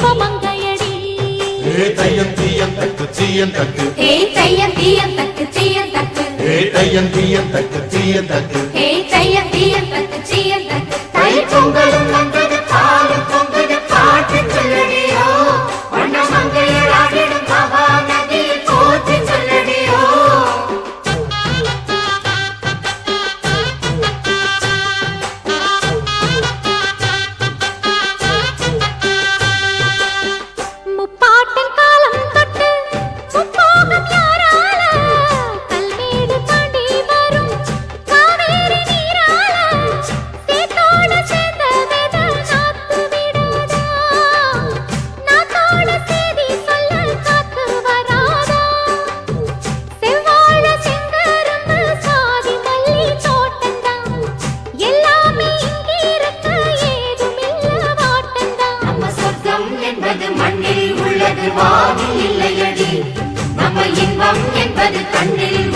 தீபமங்கையடி. தையம் தீயம் தக்கு தீயம் தக்கு தையம் தீயம் தக்கு தீயம் தக்கு தையம் தீயம் தக்கு தீயம் தக்கு தையம் தீயம் தக்கு தீயம் தக்கு. தை பொங்கலும் வந்தது பாலும் பொங்குது பாட்டு சொல்லடியோ, வண்ண மங்கையராடிடும் மகா நதியில் போற்றி சொல்லடியோ. முப்பாட்டின் காலம் தொட்டு முப்போகம் யாரால, கல்மேடு தாண்டி வரும் காவேரி நீரால, சேத்தோடு சேர்ந்த வித நாத்து விடாதா, நாத்தோடு சேதி சொல்ல காத்து வராதா. செவ்வாழ செங்கரும்பு சாதி மல்லி தோட்டந்தான், எல்லாமே இங்கிருக்க ஏதுமில்ல வாட்டந்தான். நம்ம சொர்க்கம் என்பது மண்ணில் உள்ளது, வானில் இல்லையடி. நம்ம இன்பம் என்பது கண்ணில்